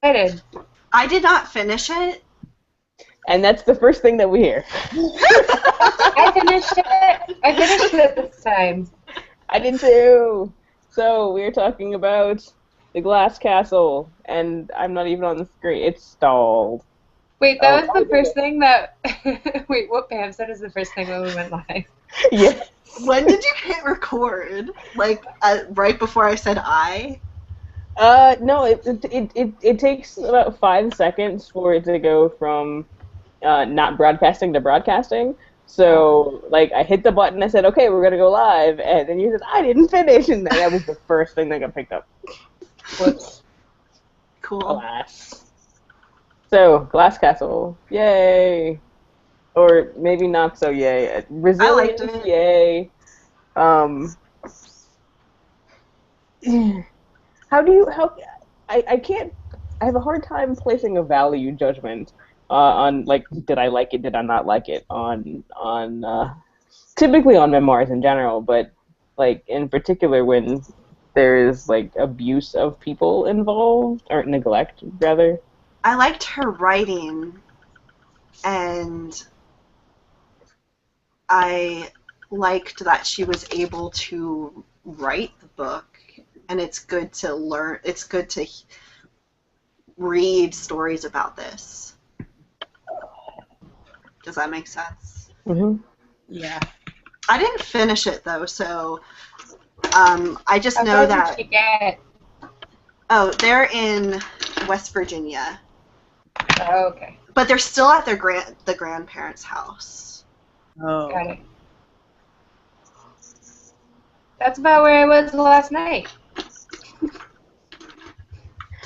excited. I did not finish it. And that's the first thing that we hear. I finished it. I finished it this time. I did too. So we're talking about the Glass Castle, and I'm not even on the screen. It's stalled. Wait, that was the first thing that... Wait, what Pam said is the first thing when we went live. Yeah. When did you hit record? Like, right before I said I? No, it takes about 5 seconds for it to go from not broadcasting to broadcasting. So, like, I hit the button, I said, okay, we're going to go live, and then you said, I didn't finish, and that was the first thing that got picked up. Whoops. Cool. Alas. So, Glass Castle, yay. Or maybe not so yay. Resilience, I liked it. yay. I can't, I have a hard time placing a value judgment on, like, did I like it, did I not like it, typically on memoirs in general, but, like, in particular when there is, like, abuse of people involved, or neglect, rather. I liked her writing, and I liked that she was able to write the book, and it's good to learn, it's good to read stories about this. Does that make sense? Mm-hmm. Yeah. I didn't finish it, though, so I just know that... Did you get? Oh, they're in West Virginia. Oh, okay. But they're still at their the grandparents' house. Oh. Got it. That's about where I was last night.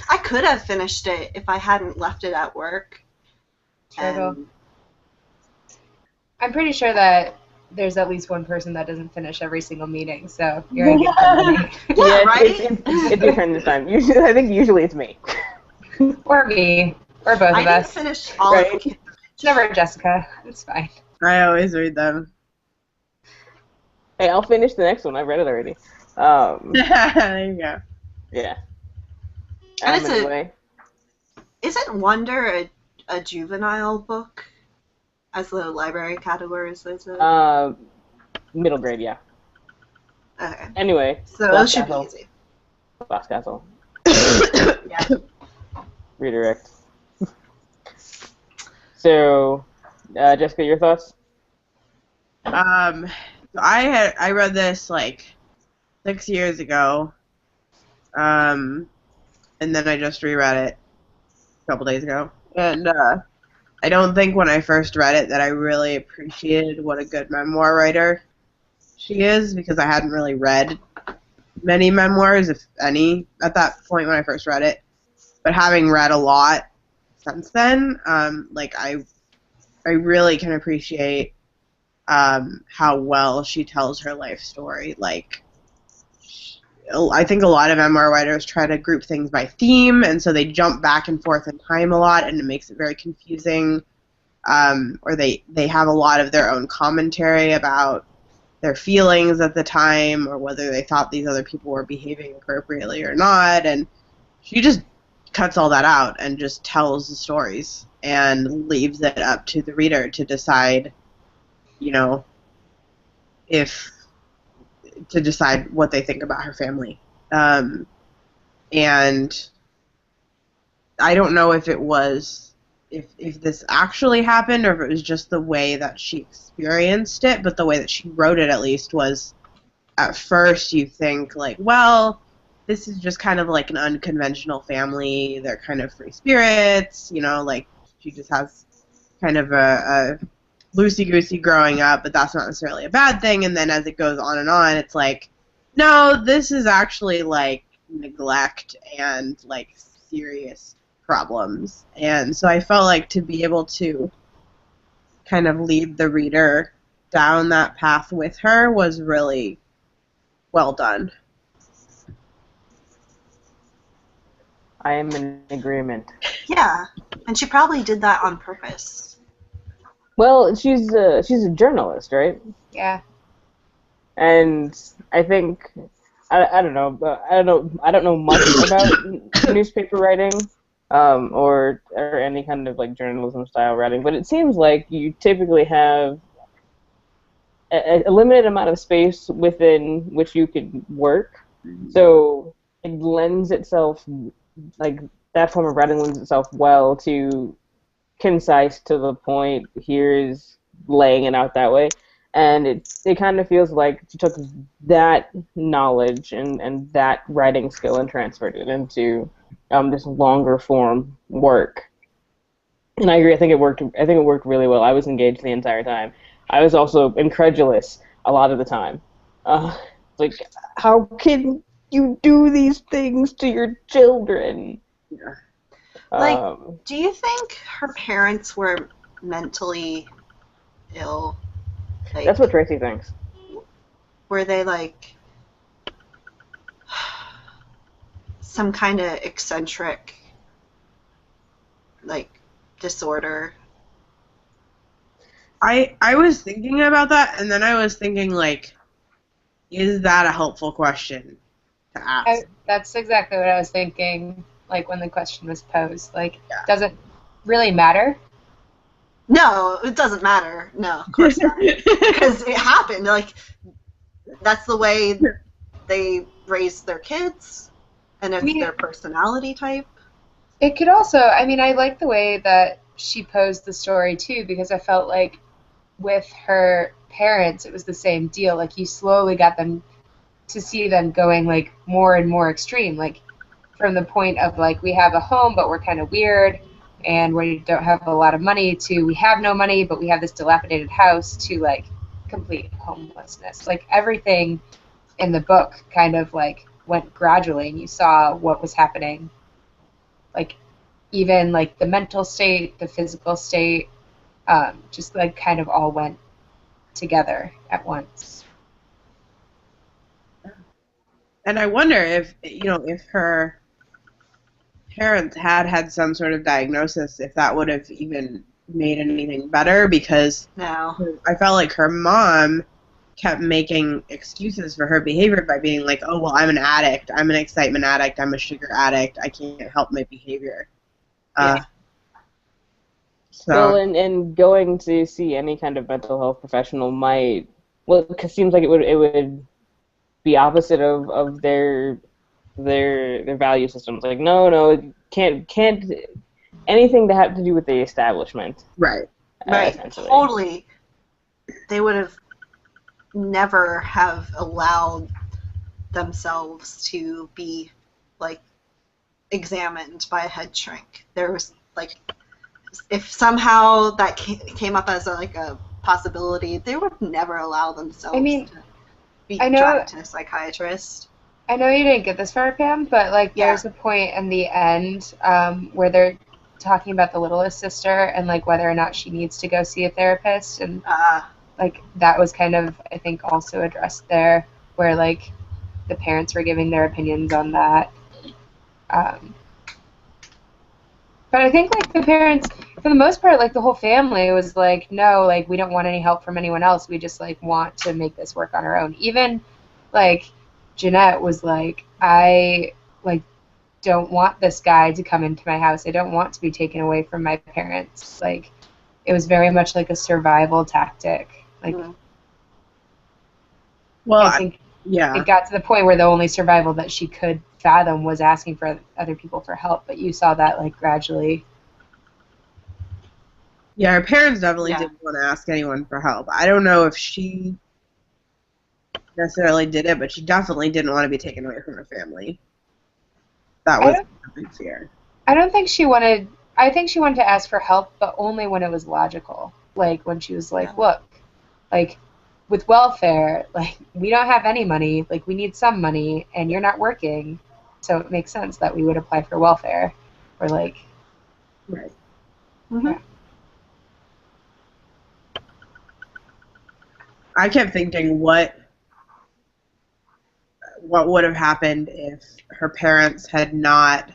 I could have finished it if I hadn't left it at work. Struggle. I'm pretty sure that there's at least one person that doesn't finish every single meeting, so you're in good company. Yeah, right? It's your turn this time. Usually, I think usually it's me. Or me. Or both I of didn't us. finish all Right. of it. It's never Jessica. It's fine. I always read them. Hey, I'll finish the next one. I read it already. There you go. Yeah. And it's Anyway. Isn't Wonder a juvenile book? As the library category says it? Middle grade, yeah. Okay. Anyway. So Glass it should be Castle. easy. Glass Castle. Yeah. Redirect. So, Jessica, your thoughts? I read this like 6 years ago, and then I just reread it a couple days ago, and I don't think when I first read it that I really appreciated what a good memoir writer she is, because I hadn't really read many memoirs, if any, at that point when I first read it. But having read a lot since then, like I really can appreciate how well she tells her life story. Like, I think a lot of memoir writers try to group things by theme, and so they jump back and forth in time a lot, and it makes it very confusing. Or they have a lot of their own commentary about their feelings at the time, or whether they thought these other people were behaving appropriately or not, and she just cuts all that out and just tells the stories and leaves it up to the reader to decide, you know, to decide what they think about her family. And I don't know if it was, if this actually happened, or if it was just the way that she experienced it, but the way that she wrote it, at least, was, at first you think, like, well, this is just kind of like an unconventional family, they're kind of free spirits, you know, like, she just has kind of a loosey-goosey growing up, but that's not necessarily a bad thing. And then as it goes on, it's like, no, this is actually, like, neglect and, like, serious problems. And so I felt like to be able to kind of lead the reader down that path with her was really well done. I am in agreement. Yeah. And she probably did that on purpose. Well, she's a journalist, right? Yeah. And I think I don't know, but I don't know much about newspaper writing, or any kind of like journalism style writing. But it seems like you typically have a limited amount of space within which you could work. So it lends itself, like that form of writing lends itself well to concise to the point. Here's laying it out that way. And it kind of feels like she took that knowledge and that writing skill and transferred it into this longer form work. And I agree. I think it worked. I think it worked really well. I was engaged the entire time. I was also incredulous a lot of the time. Like, how can you do these things to your children? Yeah. Like, do you think her parents were mentally ill? Like, that's what Tracy thinks. were they like some kind of eccentric, like, disorder? I was thinking about that, and then I was thinking, like, is that a helpful question to ask? That's exactly what I was thinking, like, when the question was posed. Like, does it really matter? No, it doesn't matter. No, of course not. Because it happened. Like, that's the way they raise their kids, and it's their personality type. It could also, I mean, I like the way that she posed the story, too, because I felt like with her parents, it was the same deal. Like, you slowly got them to see them going, like, more and more extreme. Like, from the point of, like, we have a home, but we're kind of weird, and we don't have a lot of money, to we have no money, but we have this dilapidated house, to, like, complete homelessness. Like, everything in the book kind of, like, went gradually, and you saw what was happening. Like, even, like, the mental state, the physical state, just, like, kind of all went together at once. And I wonder if, you know, if her parents had some sort of diagnosis, if that would have even made anything better, because No. I felt like her mom kept making excuses for her behavior by being like, oh, well, I'm an addict, I'm an excitement addict, I'm a sugar addict, I can't help my behavior. Yeah. So, Well, and going to see any kind of mental health professional might, well, it seems like it would be opposite of their value systems. Like, no, can't anything to have to do with the establishment. right. Right. Essentially. Totally. They would have never have allowed themselves to be, like, examined by a head shrink. There was, like, if somehow that came up as a possibility, they would never allow themselves to be dragged to a psychiatrist. I know you didn't get this far, Pam, but, like, there's a point in the end where they're talking about the littlest sister and, like, whether or not she needs to go see a therapist, and like, that was kind of, I think, also addressed there, where, like, the parents were giving their opinions on that. But I think, like, the parents, for the most part, like, the whole family was like, no, like, we don't want any help from anyone else. We just, like, want to make this work on our own. Even, like, Jeannette was like, I, like, don't want this guy to come into my house. I don't want to be taken away from my parents. Like, it was very much like a survival tactic. Like, Well, I think it got to the point where the only survival that she could fathom was asking for other people for help, but you saw that, like, gradually. Yeah, her parents definitely didn't want to ask anyone for help. I don't know if she necessarily did it, but she definitely didn't want to be taken away from her family. That was a big fear. I don't think she wanted, I think she wanted to ask for help, but only when it was logical. Like, when she was like, look, like, with welfare, like, we don't have any money, like, we need some money, and you're not working, so it makes sense that we would apply for welfare, or, like... Right. Mm-hmm. Yeah. I kept thinking, what would have happened if her parents had not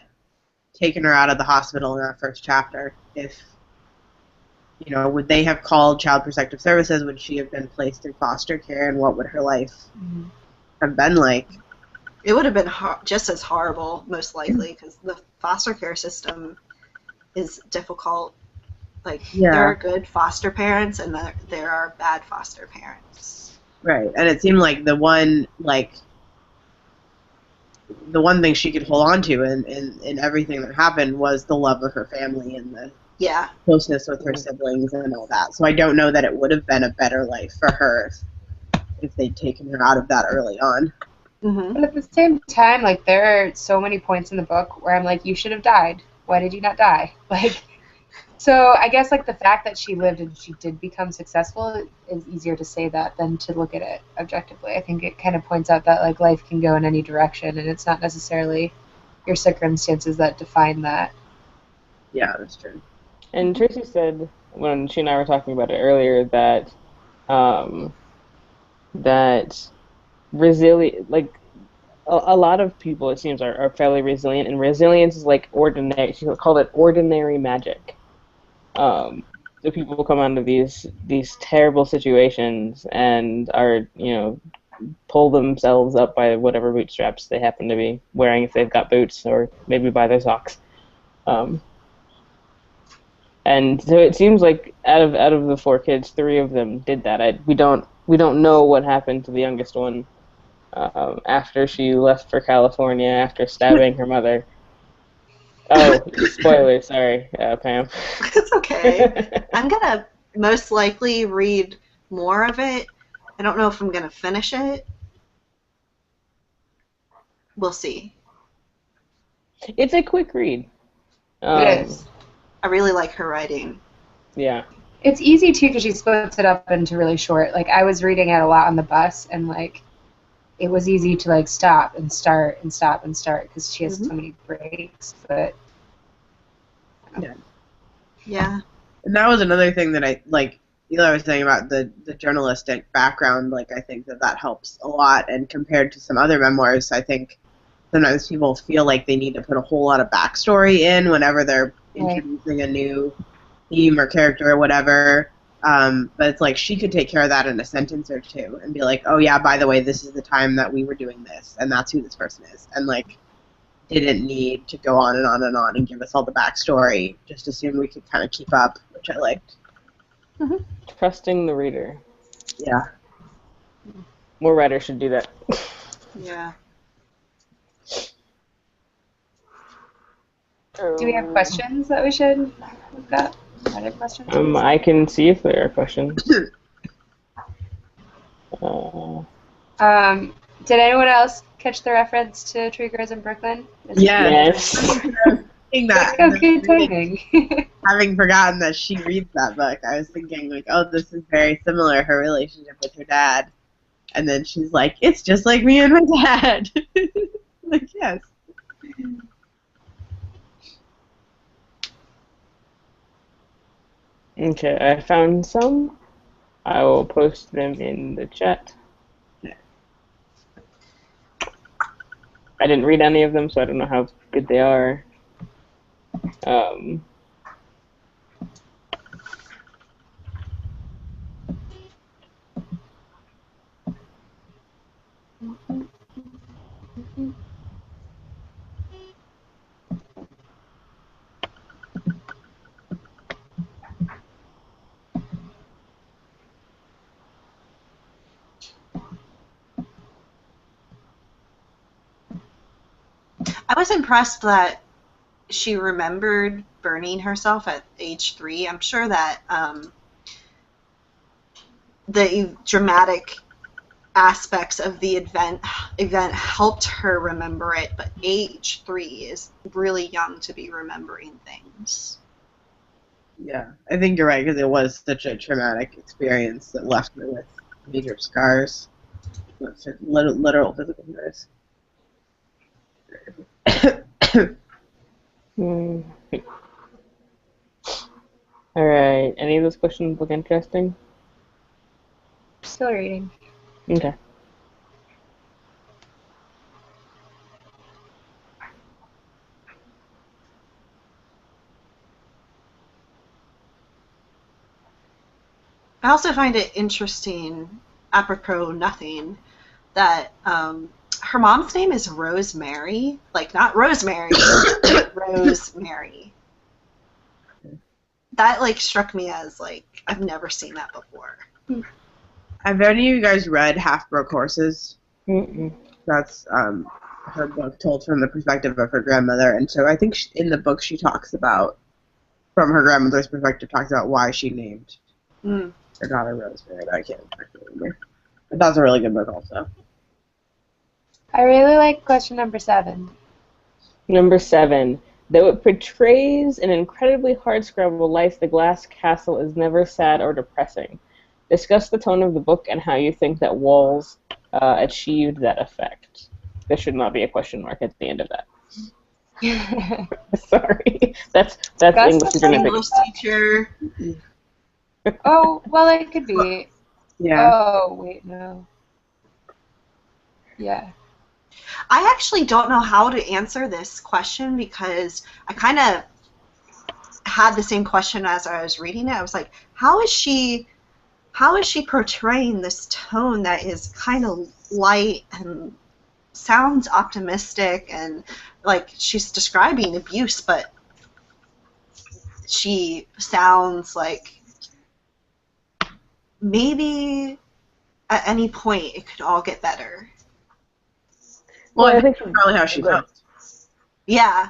taken her out of the hospital in that first chapter? If, you know, would they have called Child Protective Services? Would she have been placed in foster care? And what would her life have been like? It would have been just as horrible, most likely, because the foster care system is difficult. Like, Yeah. there are good foster parents and there are bad foster parents. Right, and it seemed like the one thing she could hold on to in everything that happened was the love of her family and the Yeah. closeness with her siblings and all that. So I don't know that it would have been a better life for her if they'd taken her out of that early on. Mm-hmm. But at the same time, like, there are so many points in the book where I'm like, you should have died. Why did you not die? Like, so I guess, like, the fact that she lived and she did become successful is easier to say that than to look at it objectively. I think it kind of points out that, like, life can go in any direction, and it's not necessarily your circumstances that define that. Yeah, that's true. And Tracy said when she and I were talking about it earlier that that resilient, like a lot of people, it seems, are fairly resilient, and resilience is like ordinary. She called it ordinary magic. So people come out of these terrible situations and are, pull themselves up by whatever bootstraps they happen to be wearing, if they've got boots, or maybe by their socks. And so it seems like out of the 4 kids, 3 of them did that. We don't know what happened to the youngest one after she left for California after stabbing her mother. Oh, spoiler! Sorry, Pam. It's okay. I'm gonna most likely read more of it. I don't know if I'm gonna finish it. We'll see. It's a quick read. It is. I really like her writing. Yeah. It's easy, too, because she splits it up into really short. Like, I was reading it a lot on the bus, and, like, it was easy to, like, stop and start and stop and start because she has so many breaks, but... Yeah. And that was another thing that I was saying about the journalistic background. Like, I think that helps a lot. And compared to some other memoirs, I think sometimes people feel like they need to put a whole lot of backstory in whenever they're introducing a new theme or character or whatever. But it's like she could take care of that in a sentence or two and be like, oh yeah, by the way, this is the time that we were doing this, and that's who this person is. And like, didn't need to go on and on and on and give us all the backstory. Just assume we could kind of keep up, which I liked. Mm-hmm. Trusting the reader. Yeah. More writers should do that. Yeah. Do we have questions that we should look up? Are there questions? I can see if there are questions. Did anyone else catch the reference to Tree Grows in Brooklyn? Yes. That, oh, good timing. Having forgotten that she reads that book, I was thinking, like, oh, this is very similar, her relationship with her dad. And then she's like, it's just like me and my dad. Like, yes. Okay, I found some. I will post them in the chat. I didn't read any of them, so I don't know how good they are. I was impressed that she remembered burning herself at age 3. I'm sure that the dramatic aspects of the event helped her remember it, but age 3 is really young to be remembering things. Yeah, I think you're right, because it was such a traumatic experience that left her with major scars. Literal physical scars. Alright, any of those questions look interesting? Still reading. Okay. I also find it interesting, apropos nothing, that her mom's name is Rosemary. Like, not Rosemary, but Rosemary. that like struck me as like I've never seen that before. Have any of you guys read Half Broke Horses? Mm-mm. That's her book told from the perspective of her grandmother, and so I think in the book she talks about, from her grandmother's perspective, talks about why she named Mm. her daughter Rosemary. I can't remember. But that's a really good book also. I really like question number 7. Number 7. Though it portrays an incredibly hardscrabble life, The Glass Castle is never sad or depressing. Discuss the tone of the book and how you think that Walls achieved that effect. There should not be a question mark at the end of that. Sorry, that's English teacher nitpicking. English teacher. Oh, well, it could be. Yeah. Oh, wait, no. Yeah. I actually don't know how to answer this question because I kind of had the same question as I was reading it. I was like, how is she portraying this tone that is kind of light and sounds optimistic, and like she's describing abuse, but she sounds like maybe at any point it could all get better. Well, I think that's probably how she felt. Yeah,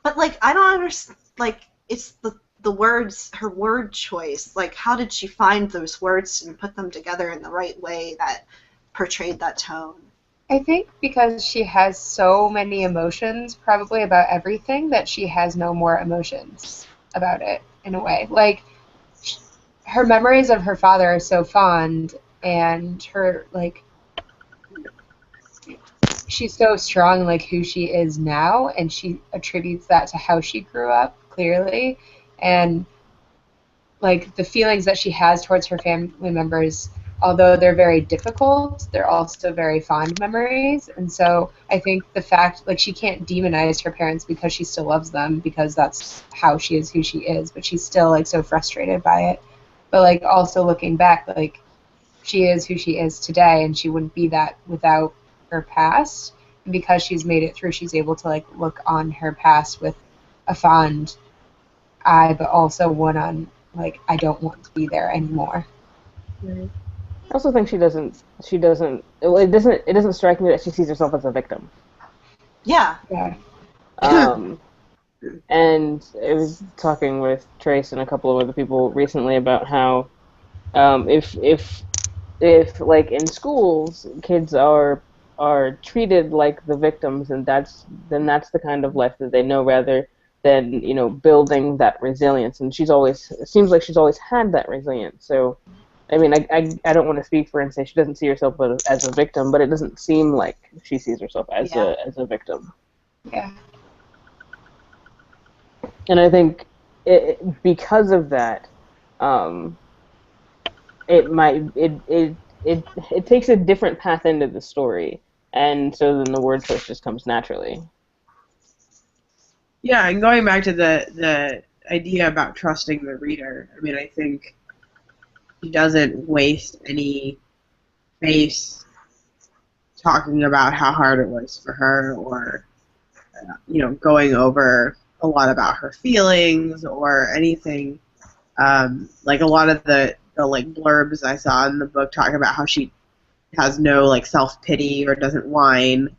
but like I don't understand. Like it's the words, her word choice. Like how did she find those words and put them together in the right way that portrayed that tone? I think because she has so many emotions, probably about everything, that she has no more emotions about it, in a way. Like, her memories of her father are so fond, and her, like, she's so strong, like, who she is now, and she attributes that to how she grew up, clearly. And, like, the feelings that she has towards her family members, although they're very difficult, they're also very fond memories. And so I think the fact, like, she can't demonize her parents because she still loves them, because that's how she is who she is, but she's still, like, so frustrated by it. But, like, also looking back, like, she is who she is today, and she wouldn't be that without her past. And because she's made it through, she's able to, like, look on her past with a fond eye, but also one on, like, I don't want to be there anymore. I also think it doesn't strike me that she sees herself as a victim. Yeah. Yeah. And I was talking with Trace and a couple of other people recently about how if like in schools kids are treated like the victims, and then that's the kind of life that they know, rather than, you know, building that resilience. And it seems like she's always had that resilience. So I mean, I don't want to speak for her and say she doesn't see herself as a victim, but it doesn't seem like she sees herself as a victim. Yeah. And I think because of that, it takes a different path into the story, and so then the word choice just comes naturally. Yeah, and going back to the idea about trusting the reader, I mean, I think she doesn't waste any space talking about how hard it was for her, or you know, going over a lot about her feelings or anything. Like a lot of the like blurbs I saw in the book talk about how she has no like self-pity or doesn't whine,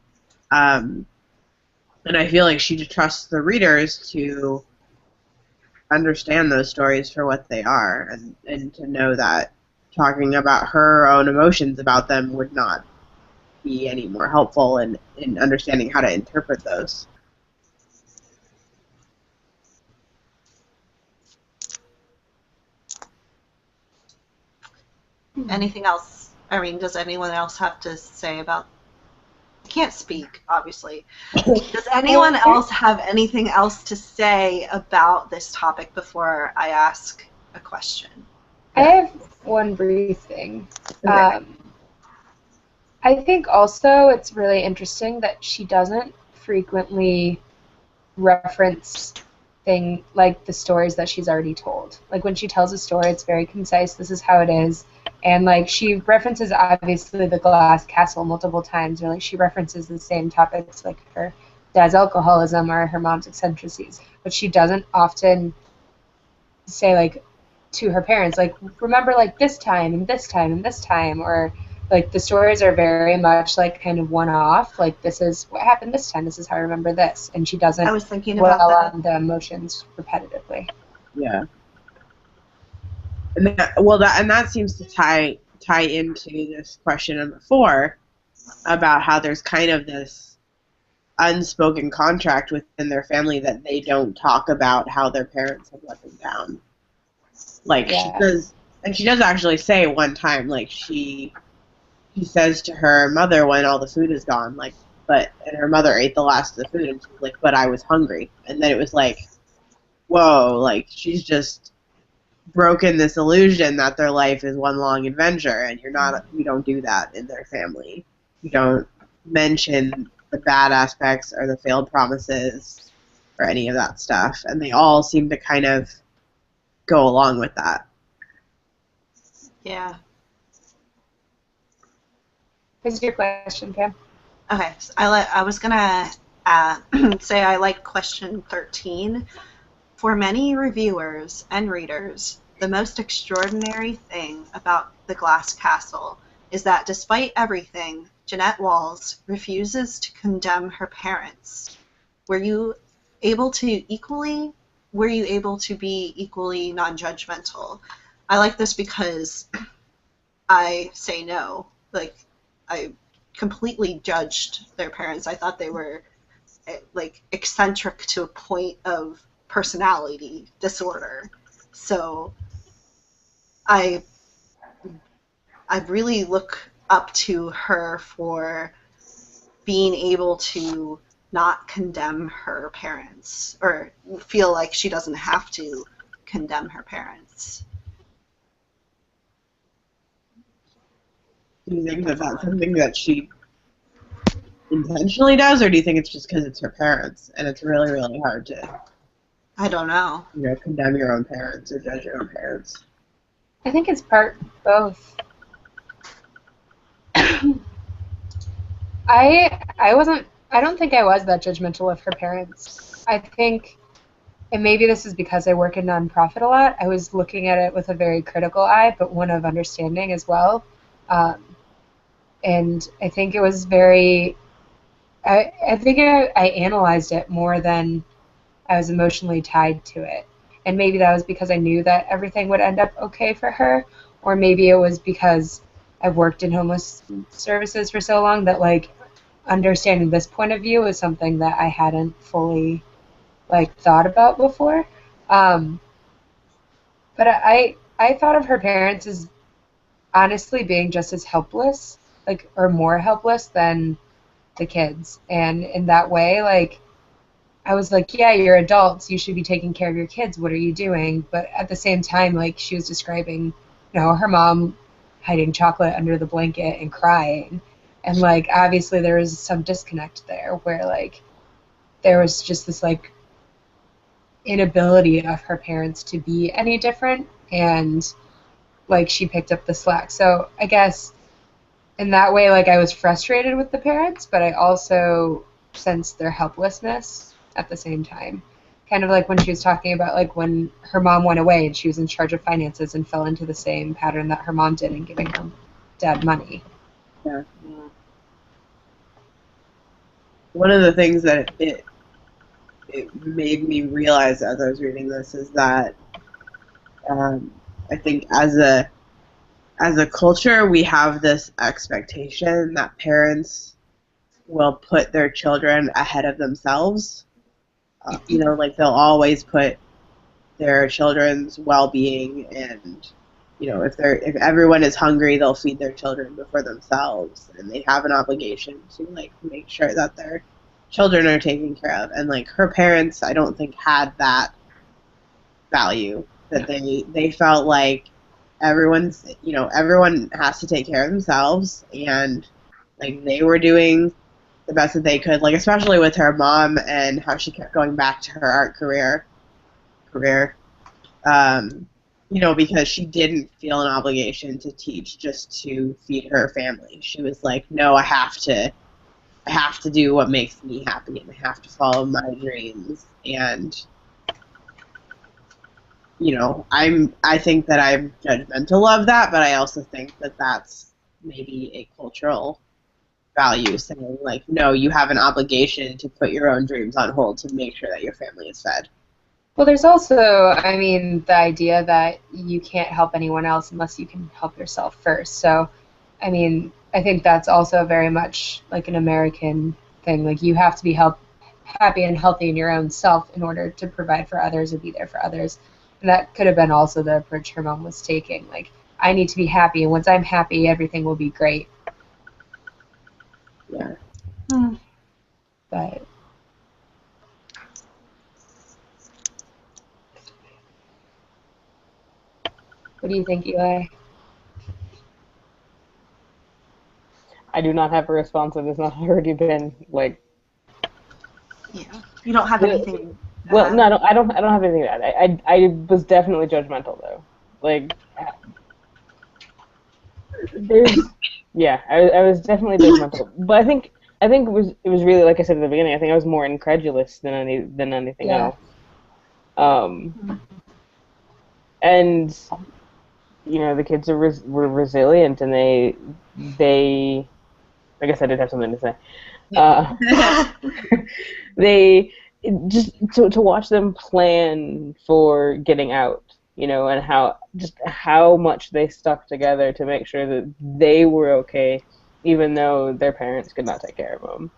and I feel like she trusts the readers to understand those stories for what they are, and to know that talking about her own emotions about them would not be any more helpful in understanding how to interpret those. Anything else? I mean, does anyone else have to say about... I can't speak, obviously. Does anyone else have anything else to say about this topic before I ask a question? I have one brief thing. I think also it's really interesting that she doesn't frequently reference like the stories that she's already told. Like when she tells a story, it's very concise. This is how it is. And like she references obviously the Glass Castle multiple times, or like she references the same topics like her dad's alcoholism or her mom's eccentricities, but she doesn't often say like to her parents, like, remember like this time and this time and this time, or like the stories are very much like kind of one-off, like this is what happened this time, this is how I remember this, and she doesn't I was thinking dwell about that. on the emotions repetitively. Yeah. And that seems to tie into this question number 4 about how there's kind of this unspoken contract within their family that they don't talk about how their parents have let them down. Like Yeah. she does actually say one time, like she says to her mother when all the food is gone, like, and her mother ate the last of the food, and she's like, but I was hungry. And then it was like, whoa, like she's just broken this illusion that their life is one long adventure, and you don't do that in their family. You don't mention the bad aspects or the failed promises or any of that stuff, and they all seem to kind of go along with that. Yeah. What's your question, Pam? Okay, so I was gonna say I like question 13. For many reviewers and readers, the most extraordinary thing about The Glass Castle is that despite everything, Jeannette Walls refuses to condemn her parents. Were you able to be equally non-judgmental? I like this because I say no. Like, I completely judged their parents. I thought they were like eccentric to a point of personality disorder. So I really look up to her for being able to not condemn her parents, or feel like she doesn't have to condemn her parents. Do you think that that's something that she intentionally does, or do you think it's just because it's her parents and it's really, really hard to, I don't know. condemn your own parents or judge your own parents? I think it's part both. I don't think I was that judgmental of her parents. I think, and maybe this is because I work in nonprofit a lot, I was looking at it with a very critical eye, but one of understanding as well. And I think it was I think I analyzed it more than I was emotionally tied to it. And maybe that was because I knew that everything would end up okay for her, or maybe it was because I've worked in homeless services for so long that, like, understanding this point of view is something that I hadn't fully, like, thought about before. But I thought of her parents as honestly being just as helpless, like, or more helpless than the kids. And in that way, like, I was like, yeah, you're adults, you should be taking care of your kids, what are you doing? But at the same time, like, she was describing, her mom hiding chocolate under the blanket and crying. And, like, obviously there was some disconnect there where, like, there was just this, like, inability of her parents to be any different, and, like, she picked up the slack. So I guess in that way, like, I was frustrated with the parents, but I also sensed their helplessness at the same time. Kind of like when she was talking about, like, when her mom went away and she was in charge of finances and fell into the same pattern that her mom did in giving her dad money. Yeah. One of the things that it made me realize as I was reading this is that I think as a culture, we have this expectation that parents will put their children ahead of themselves. Like, they'll always put their children's well-being, and if everyone is hungry, they'll feed their children before themselves, and they have an obligation to, like, make sure that their children are taken care of. And, like, her parents, I don't think, had that value, that they felt like everyone has to take care of themselves, and, like, they were doing the best that they could, like, especially with her mom and how she kept going back to her art career, because she didn't feel an obligation to teach just to feed her family. She was like, no, I have to do what makes me happy, and I have to follow my dreams. And I think that I'm judgmental of that, but I also think that that's maybe a cultural value, saying like, no, you have an obligation to put your own dreams on hold to make sure that your family is fed. Well, there's also, I mean, the idea that you can't help anyone else unless you can help yourself first. So, I mean, I think that's also very much like an American thing. Like, you have to be happy and healthy in your own self in order to provide for others and be there for others. And that could have been also the approach her mom was taking. Like, I need to be happy, and once I'm happy, everything will be great. Yeah. But what do you think, Eli? I do not have a response that has not already been like. Yeah. You don't have anything. Well, no, I don't have anything to add. I was definitely judgmental though. Like, I was definitely judgmental. But I think it was really, like I said at the beginning. I think I was more incredulous than anything else. And the kids were resilient, and they I guess I did have something to say. They just to watch them plan for getting out, and how much they stuck together to make sure that they were okay, even though their parents could not take care of them.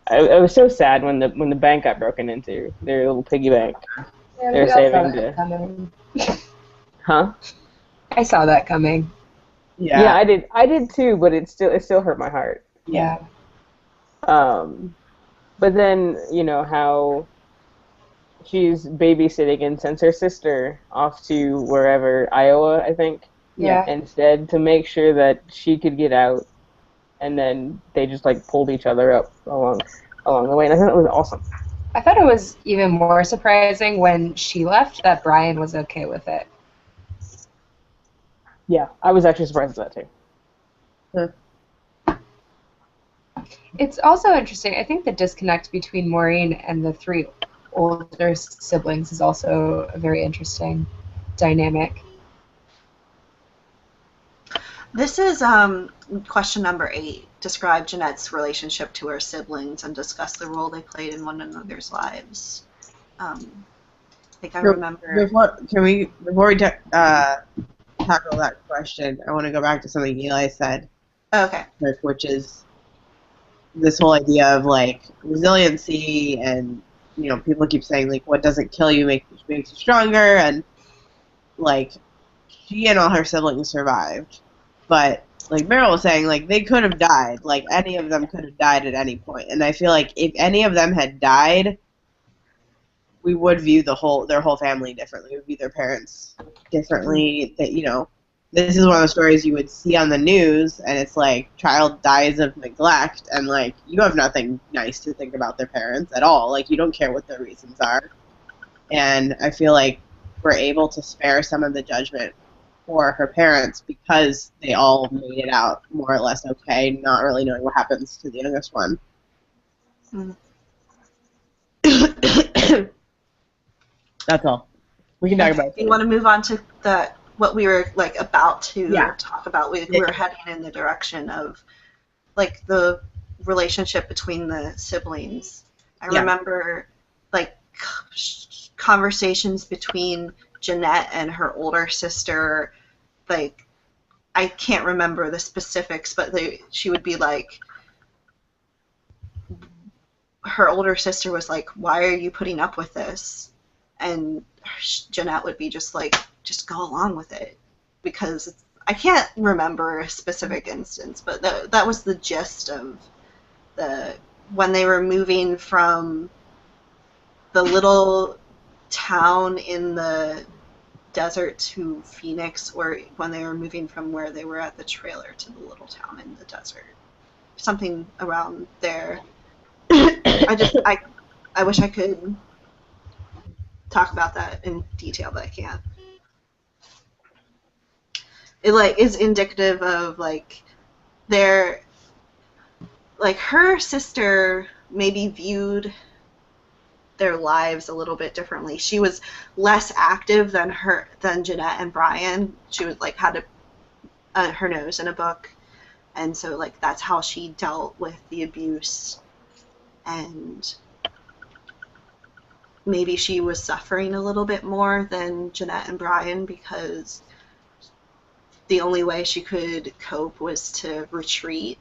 I was so sad when the bank got broken into, their little piggy bank. Yeah, They're saving to. Coming. Huh? I saw that coming. Yeah, I did too, but it still hurt my heart. Yeah. But then, how she's babysitting and sends her sister off to wherever, Iowa, I think. Yeah. Instead, to make sure that she could get out, and then they just like pulled each other up along the way, and I thought it was awesome. I thought it was even more surprising when she left that Brian was okay with it. Yeah, I was actually surprised at that too. It's also interesting. I think the disconnect between Maureen and the three older siblings is also a very interesting dynamic. This is question number 8. Describe Jeannette's relationship to her siblings and discuss the role they played in one another's lives. I remember. Before we tackle that question, I want to go back to something Eli said. Okay. Which is this whole idea of like resiliency, and people keep saying like what doesn't kill you makes you stronger, and like she and all her siblings survived, but like Meryl was saying, like they could have died, like any of them could have died at any point, and I feel like if any of them had died, we would view their whole family differently. We would view their parents differently. That this is one of the stories you would see on the news, and it's like child dies of neglect, and like you have nothing nice to think about their parents at all. Like you don't care what their reasons are, and I feel like we're able to spare some of the judgment for her parents because they all made it out more or less okay, not really knowing what happens to the youngest one. That's all. We can talk about it. You want to move on to what we were like about to talk about? We were heading in the direction of like the relationship between the siblings. I remember like conversations between Jeannette and her older sister. Like I can't remember the specifics, but she would be like, her older sister was like, "Why are you putting up with this?" And Jeannette would be just like, "Just go along with it," because I can't remember a specific instance, but that was the gist of when they were moving from the little town in the desert to Phoenix, or when they were moving from where they were at the trailer to the little town in the desert. Something around there. I wish I could talk about that in detail, but I can't. It like is indicative of like her sister maybe viewed their lives a little bit differently. She was less active than Jeannette and Brian. She was like had her nose in a book, and so like that's how she dealt with the abuse, and maybe she was suffering a little bit more than Jeannette and Brian because the only way she could cope was to retreat.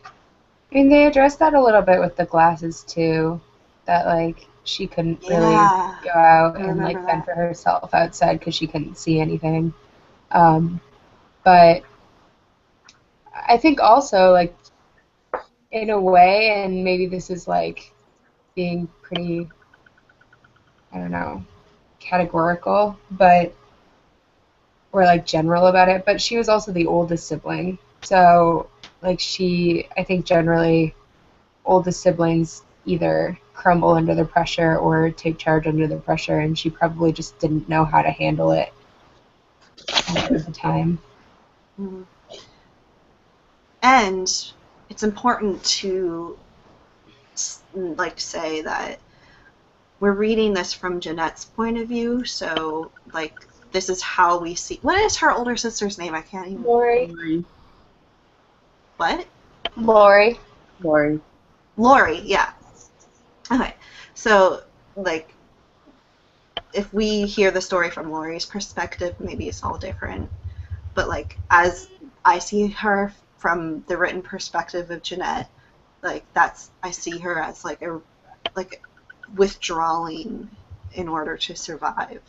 I mean, they addressed that a little bit with the glasses too, that like she couldn't really Yeah, go out I and like remember fend that. for herself outside because she couldn't see anything. But I think also like in a way, and maybe this is like being pretty, I don't know, categorical, but or like general about it, but she was also the oldest sibling. So like I think generally oldest siblings either crumble under the pressure or take charge under the pressure, and she probably just didn't know how to handle it at the time. Mm-hmm. And it's important to like say that we're reading this from Jeannette's point of view, so like this is how we see. What is her older sister's name? I can't even. Lori. What? Lori. Lori, yeah. Okay, so like if we hear the story from Lori's perspective, maybe it's all different. But like as I see her from the written perspective of Jeannette, like I see her as like withdrawing in order to survive.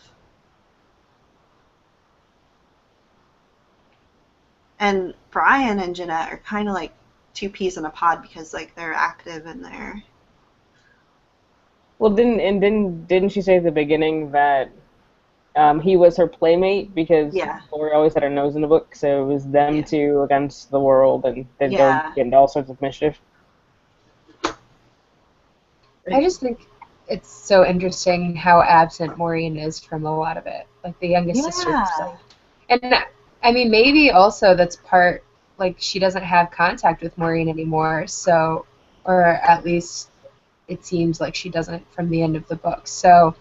And Brian and Jeannette are kind of like two peas in a pod because like they're active and they're. Well, didn't she say at the beginning that he was her playmate because Lori always had her nose in the book, so it was them two against the world, and they'd go get into all sorts of mischief. I just think it's so interesting how absent Maureen is from a lot of it, like the youngest sister. And I mean, maybe also that's part, like she doesn't have contact with Maureen anymore, so, or at least it seems like she doesn't from the end of the book. So,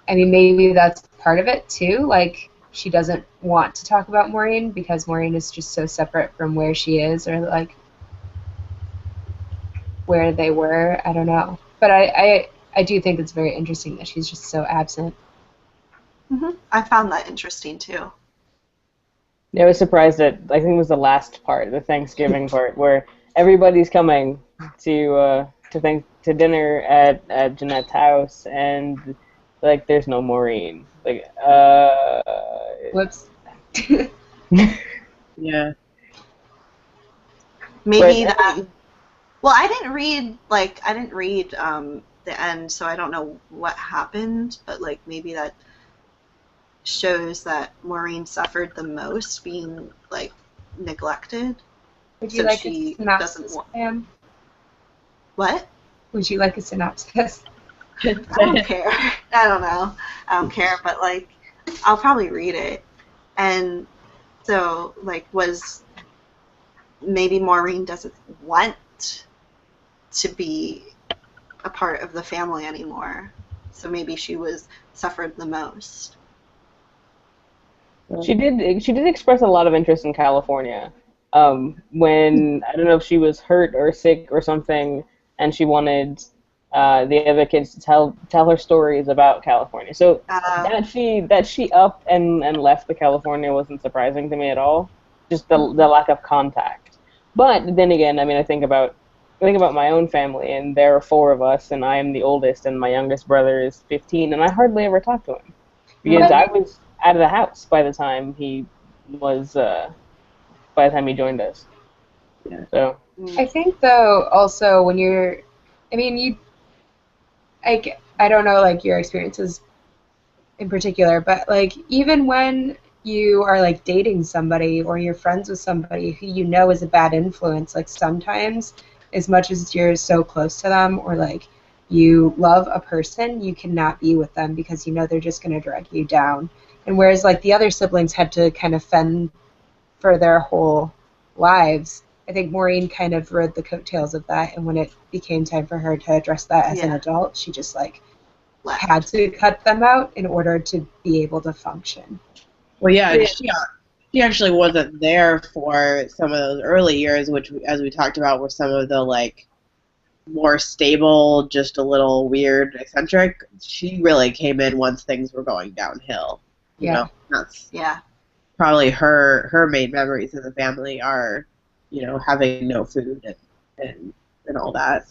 I mean, maybe that's part of it too. Like she doesn't want to talk about Maureen because Maureen is just so separate from where she is or like where they were. I don't know. But I do think it's very interesting that she's just so absent. Mm-hmm. I found that interesting too. Yeah, I was surprised that I think it was the last part, the Thanksgiving part, where everybody's coming to dinner at Jeanette's house, and like there's no Maureen. Like, whoops. Yeah. Maybe that. Well, I didn't read the end, so I don't know what happened. But like maybe that shows that Maureen suffered the most, being like neglected. Would you like a synopsis, Pam? What? Would you like a synopsis? I don't care. I don't know. I don't care, but like I'll probably read it. And so like maybe Maureen doesn't want to be a part of the family anymore. So maybe she suffered the most. She did express a lot of interest in California. When I don't know if she was hurt or sick or something, and she wanted the other kids to tell her stories about California. So that she up and left the California wasn't surprising to me at all. Just the lack of contact. But then again, I mean, I think about my own family, and there are 4 of us, and I am the oldest, and my youngest brother is 15, and I hardly ever talk to him because I was out of the house by the time he joined us. Yeah. So I think though also when I don't know like your experiences in particular, but like even when you are like dating somebody or you're friends with somebody who you know is a bad influence, like sometimes as much as you're so close to them or like you love a person, you cannot be with them because you know they're just going to drag you down. And whereas like the other siblings had to kind of fend for their whole lives, I think Maureen kind of rode the coattails of that, and when it became time for her to address that as an adult, she just like had to cut them out in order to be able to function. Well, yeah, she actually wasn't there for some of those early years, which, as we talked about, were some of the like more stable, just a little weird, eccentric. She really came in once things were going downhill. You know, that's probably her main memories of the family are, you know, having no food and all that.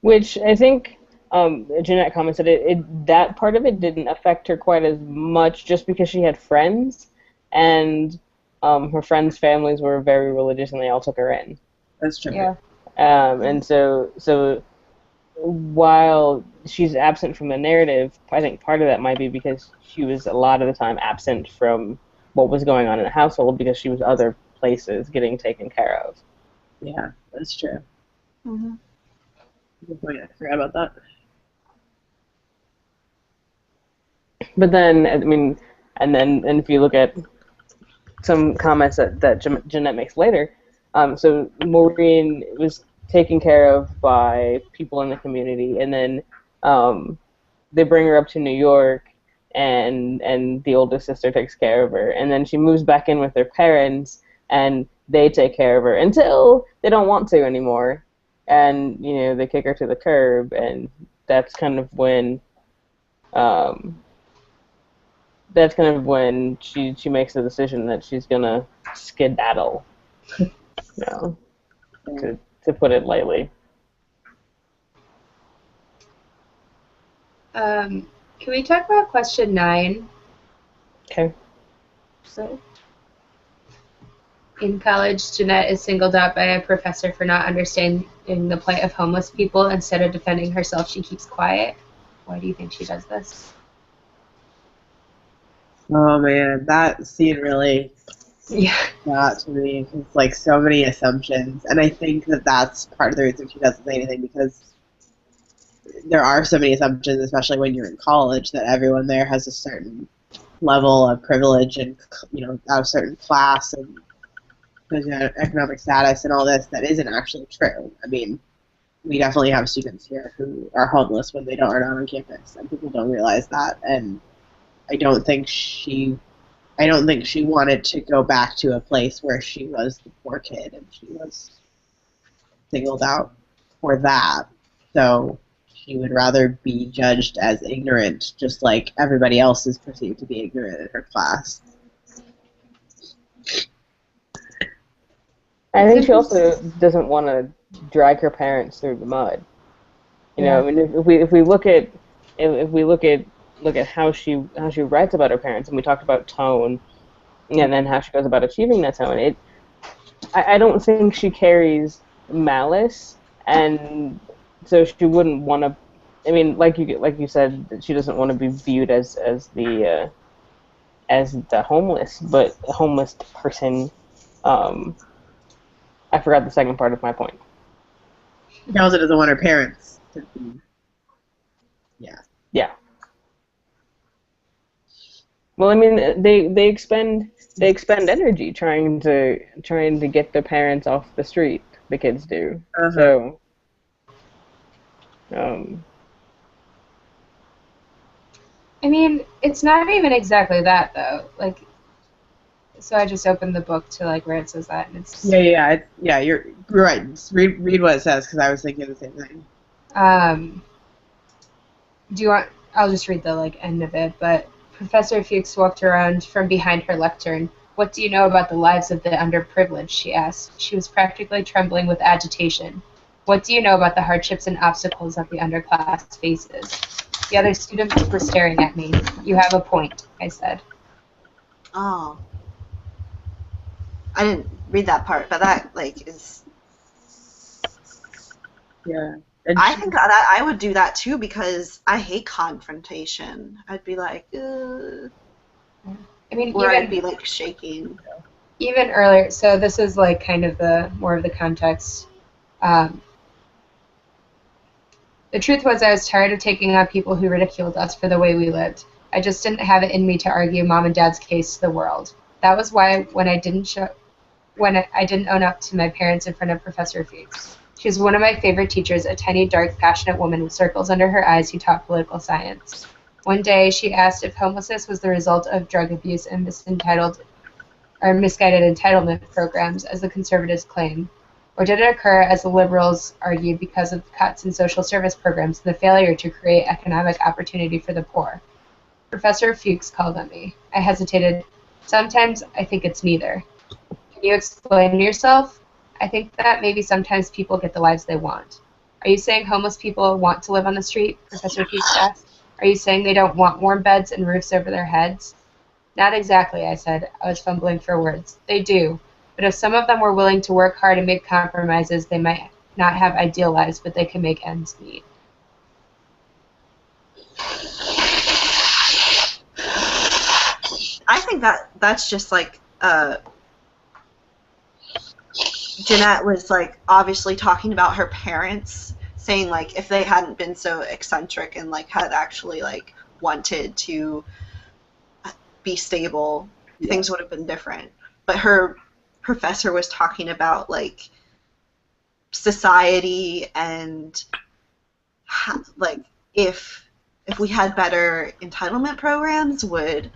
Which I think Jeannette commented that part of it didn't affect her quite as much, just because she had friends, and her friends' families were very religious, and they all took her in. That's true. Yeah. And so while she's absent from the narrative, I think part of that might be because she was a lot of the time absent from what was going on in the household, because she was other places getting taken care of. Yeah, that's true. Mm-hmm. Good point. I forgot about that. But then, I mean, and if you look at some comments that Jeannette makes later, so Maureen was taken care of by people in the community, and then they bring her up to New York, and the oldest sister takes care of her, and then she moves back in with her parents, and they take care of her until they don't want to anymore, and you know, they kick her to the curb, and that's kind of when she makes the decision that she's gonna skedaddle, you know, to put it lightly. Can we talk about question 9? Okay. So, in college, Jeannette is singled out by a professor for not understanding the plight of homeless people. Instead of defending herself, she keeps quiet. Why do you think she does this? Oh man, that scene really got to me. It's like so many assumptions, and I think that's part of the reason she doesn't say anything, because there are so many assumptions, especially when you're in college, that everyone there has a certain level of privilege and, you know, a certain class and economic status and all this that isn't actually true. I mean, we definitely have students here who are homeless when they aren't on campus, and people don't realize that. And I don't think she wanted to go back to a place where she was the poor kid and she was singled out for that. So she would rather be judged as ignorant, just like everybody else is perceived to be ignorant in her class. I think she also doesn't want to drag her parents through the mud. You know, I mean, if we look at how she writes about her parents, and we talked about tone, and then how she goes about achieving that tone. I don't think she carries malice, and so she wouldn't want to. I mean, like you said, she doesn't want to be viewed as the homeless, but a homeless person. I forgot the second part of my point. She also doesn't want her parents to be. Yeah. Yeah. Well, I mean, they expend energy trying to get their parents off the street. The kids do. So. I mean, it's not even exactly that though. Like, so I just opened the book to like where it says that, and it's You're right. Just read what it says, because I was thinking the same thing. Do you want? I'll just read the like end of it. But Professor Fuchs walked around from behind her lectern. "What do you know about the lives of the underprivileged?" she asked. She was practically trembling with agitation. "What do you know about the hardships and obstacles that the underclass faces?" The other students were staring at me. "You have a point," I said. Oh. I didn't read that part, but that like is. Yeah. I think that I would do that too, because I hate confrontation. I'd be like, ugh. I mean, or I'd be like shaking. Even earlier, so this is like kind of the more of the context. The truth was, I was tired of taking on people who ridiculed us for the way we lived. I just didn't have it in me to argue Mom and Dad's case to the world. That was why when I didn't show when I didn't own up to my parents in front of Professor Fuchs. She was one of my favorite teachers, a tiny, dark, passionate woman with circles under her eyes who taught political science. One day, she asked if homelessness was the result of drug abuse and misguided entitlement programs, as the conservatives claim, or did it occur, as the liberals argued, because of cuts in social service programs and the failure to create economic opportunity for the poor? Professor Fuchs called on me. I hesitated. Sometimes I think it's neither. Can you explain yourself? I think that maybe sometimes people get the lives they want. Are you saying homeless people want to live on the street? Professor Fuchs asked. Are you saying they don't want warm beds and roofs over their heads? Not exactly, I said. I was fumbling for words. They do. But if some of them were willing to work hard and make compromises, they might not have ideal lives, but they can make ends meet. I think that's just like Jeannette was like obviously talking about her parents, saying like if they hadn't been so eccentric and like had actually like wanted to be stable, things would have been different. But her professor was talking about like society and like if we had better entitlement programs, would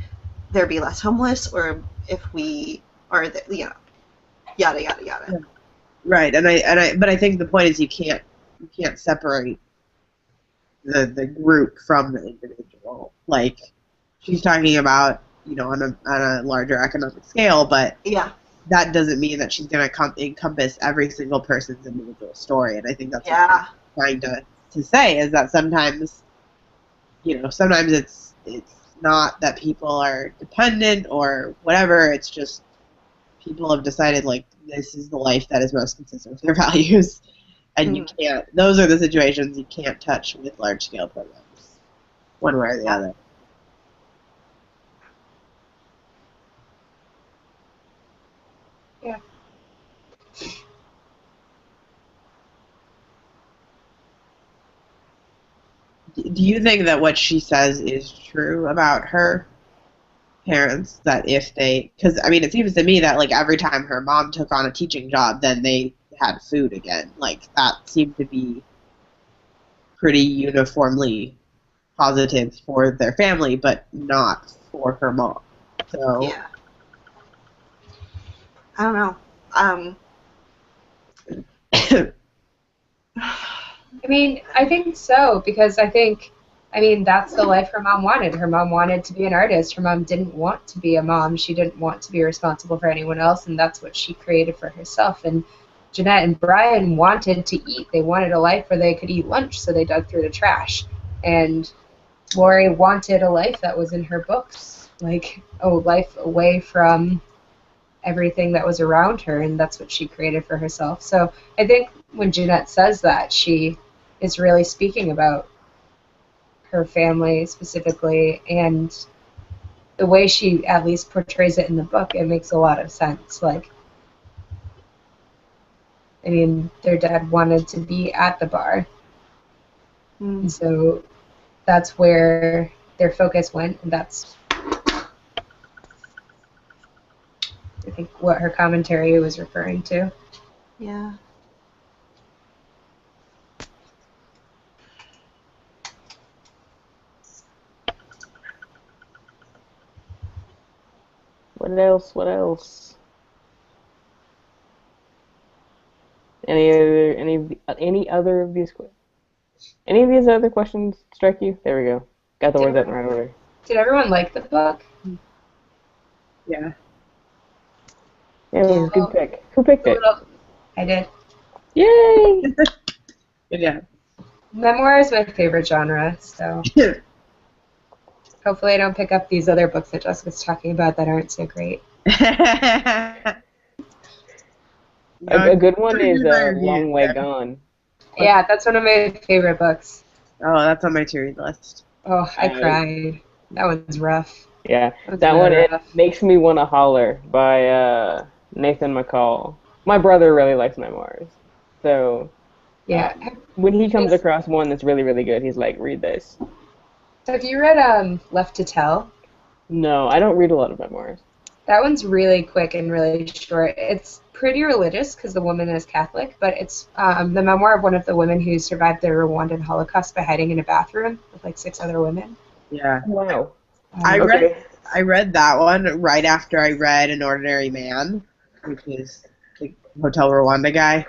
there be less homeless, or if we or yada yada yada. Right, but I think the point is you can't separate the group from the individual. Like she's talking about, on a larger economic scale, but that doesn't mean that she's going to encompass every single person's individual story. And I think that's what I'm trying to say, is that sometimes, sometimes it's not that people are dependent or whatever. It's just people have decided, like, this is the life that is most consistent with their values. And you can't, those are the situations you can't touch with large-scale programs, one way or the other. Yeah. Do you think that what she says is true about her parents? That if they, because I mean, it seems to me that like every time her mom took on a teaching job, then they had food again. Like that seemed to be pretty uniformly positive for their family, but not for her mom. So yeah, I don't know. I mean, I think so, because that's the life her mom wanted. Her mom wanted to be an artist. Her mom didn't want to be a mom. She didn't want to be responsible for anyone else, and that's what she created for herself. And Jeannette and Brian wanted to eat. They wanted a life where they could eat lunch, so they dug through the trash. And Lori wanted a life that was in her books, like a life away from everything that was around her, and that's what she created for herself. So I think when Jeannette says that, she is really speaking about her family specifically, and the way she at least portrays it in the book, it makes a lot of sense. Like, I mean, their dad wanted to be at the bar, and so that's where their focus went, and that's, I think, what her commentary was referring to. Yeah. What else? What else? Any other of these questions strike you? There we go. Got the words out in the right order. Did everyone like the book? Yeah. Yeah, it was a good pick. Who picked it? I did. Yay! Yeah. Memoir is my favorite genre, so hopefully I don't pick up these other books that Jessica's talking about that aren't so great. A good one is Long Way Gone. Yeah, that's one of my favorite books. Oh, that's on my to-read list. Oh, I cried. That one's rough. Yeah, that one, it makes me want to holler by Nathan McCall. My brother really likes memoirs, so yeah. When he comes across one that's really, really good, he's like, read this. So have you read Left to Tell? No, I don't read a lot of memoirs. That one's really quick and really short. It's pretty religious because the woman is Catholic, but it's the memoir of one of the women who survived the Rwandan Holocaust by hiding in a bathroom with like 6 other women. Yeah. Wow. I read that one right after I read An Ordinary Man, which is the Hotel Rwanda guy.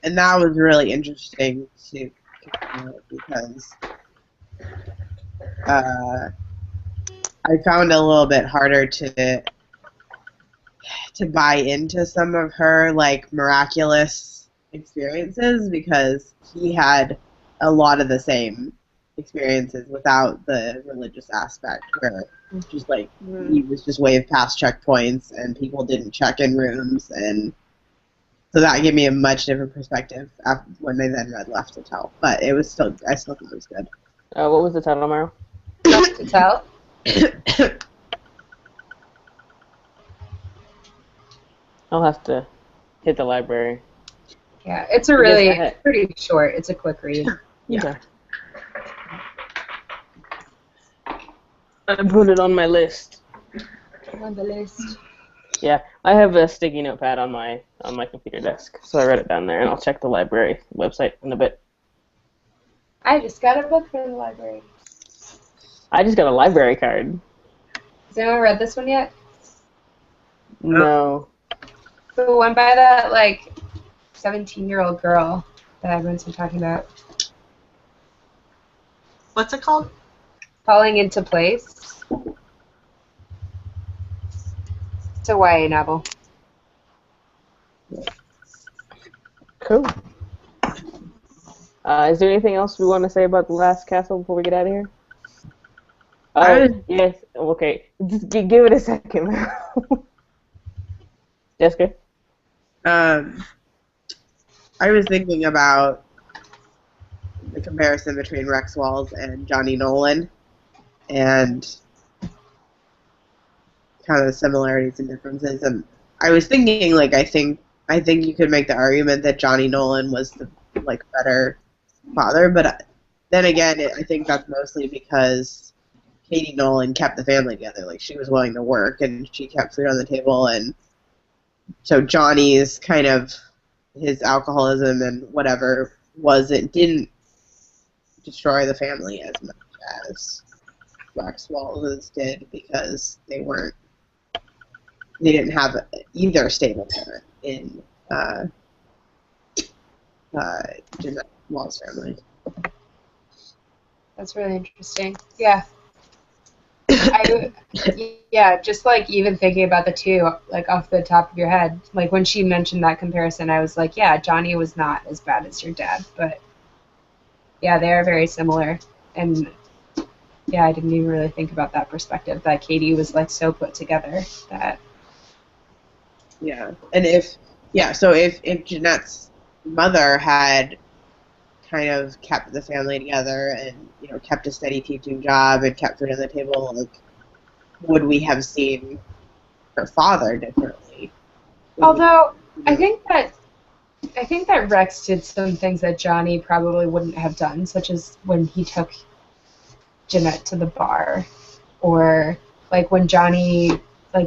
And that was really interesting to because I found it a little bit harder to buy into some of her like miraculous experiences because he had a lot of the same experiences without the religious aspect where just like he was just way past checkpoints and people didn't check in rooms, and so that gave me a much different perspective when they then read Left to Tell. But it was still, I still think it was good. What was the title, Maro? Left to Tell. I'll have to hit the library. Yeah, it's pretty short. It's a quick read. Yeah. Okay. I put it on my list. On the list. Yeah, I have a sticky notepad on my computer desk, so I wrote it down there, and I'll check the library website in a bit. I just got a book from the library. I just got a library card. Has anyone read this one yet? No. The one by that, like, 17-year-old girl that everyone's been talking about. What's it called? Falling into Place. It's a YA novel. Cool. Is there anything else we want to say about The Last Castle before we get out of here? Yes. Okay. Just give it a second. Jessica? I was thinking about the comparison between Rex Walls and Johnny Nolan, and kind of the similarities and differences. And I was thinking, like, I think you could make the argument that Johnny Nolan was the better father, but then again, I think that's mostly because Katie Nolan kept the family together. Like, she was willing to work and she kept food on the table, and so Johnny's kind of his alcoholism and whatever didn't destroy the family as much as Rex Walls did, because they didn't have either stable parent in Jeannette Walls' family. That's really interesting. Yeah. Just like even thinking about the two, like off the top of your head, like when she mentioned that comparison, I was like, yeah, Johnny was not as bad as your dad, but yeah, they are very similar. And yeah, I didn't even really think about that perspective, that Katie was like so put together that. Yeah, and if Jeanette's mother had kind of kept the family together and, kept a steady teaching job and kept food on the table, like, would we have seen her father differently? Although I think that Rex did some things that Johnny probably wouldn't have done, such as when he took Jeannette to the bar, or like when Johnny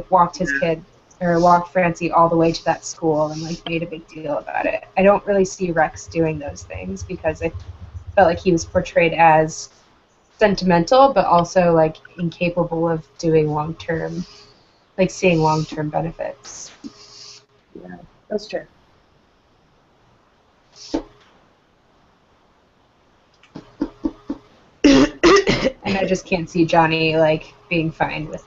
walked his kid or walked Francie all the way to that school and made a big deal about it. I don't really see Rex doing those things because I felt like he was portrayed as sentimental, but also incapable of doing long-term, seeing long-term benefits. Yeah, that's true. And I just can't see Johnny being fine with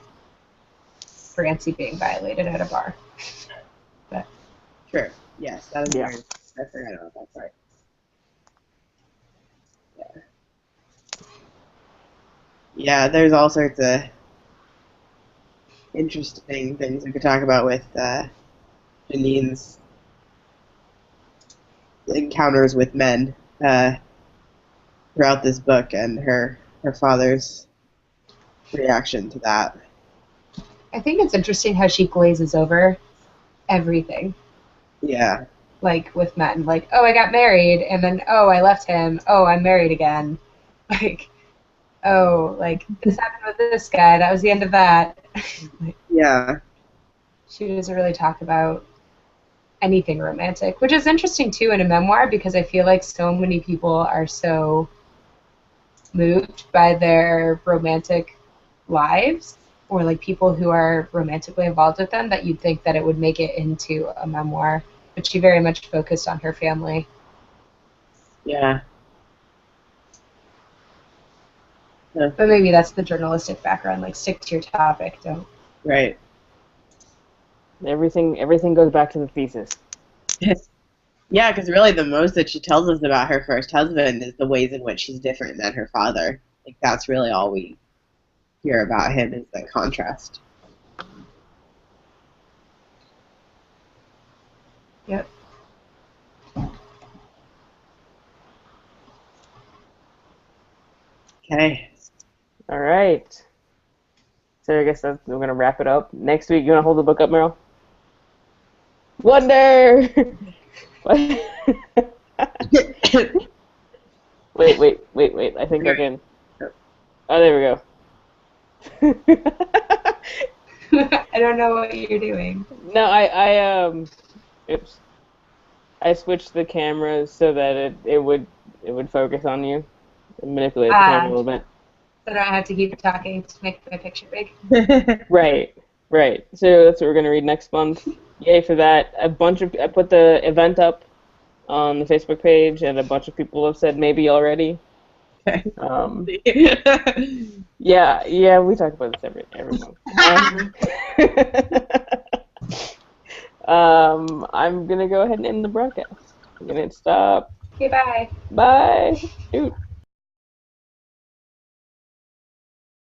Francie being violated at a bar. But. True. Yes, that is yeah. weird. I forgot about that part. Yeah. Yeah, there's all sorts of interesting things we could talk about with Janine's encounters with men throughout this book, and her father's reaction to that. I think it's interesting how she glazes over everything. Yeah. With men. Oh, I got married, and then, oh, I left him. Oh, I'm married again. Oh, this happened with this guy. That was the end of that. Yeah. She doesn't really talk about anything romantic, which is interesting too in a memoir because I feel like so many people are so moved by their romantic lives or like people who are romantically involved with them that you'd think that it would make it into a memoir. But she very much focused on her family. Yeah. But maybe that's the journalistic background. Like, stick to your topic. Don't. Right. Everything goes back to the thesis. Yeah, because really the most that she tells us about her first husband is the ways in which he's different than her father. Like, that's really all we hear about him is the contrast. Yep. Okay. All right. So I guess we're going to wrap it up. Next week, you want to hold the book up, Meryl? Wonder! wait. I think I can. Oh, there we go. I don't know what you're doing. No, oops. I switched the cameras so that it would focus on you and manipulate the camera a little bit. So I don't have to keep talking to make my picture big. Right. So that's what we're gonna read next month. Yay for that! I put the event up on the Facebook page, and a bunch of people have said maybe already. Okay. Yeah, we talk about this every month. I'm gonna go ahead and end the broadcast. I'm gonna hit stop. Okay, bye. Bye. Shoot.